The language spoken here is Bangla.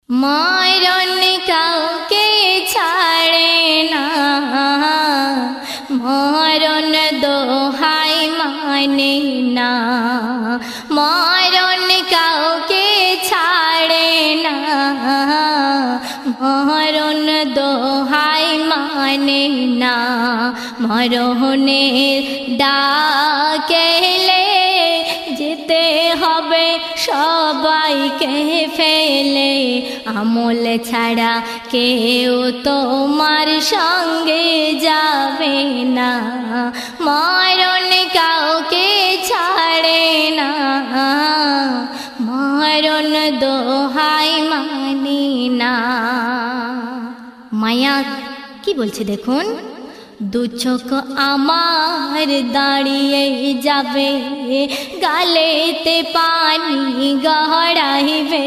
মরণ কাউকে ছাড়ে না, মরণ দোহাই মানে না। মরণ কাউকে ছাড়ে না, মরণ দোহাই মানে না। মরণের ডাকেলে যেতে হবে সবাইকে ফেলে, আমল ছাড়া কেউ তোমার সঙ্গে যাবে না। মরণ কাউকে ছাড়ে না, মরণ দোহাই মানি না। মায়া কি বলছে দেখুন, দু চোখ আমার দাঁড়িয়ে যাবে, গালেতে পানি গড়াইবে।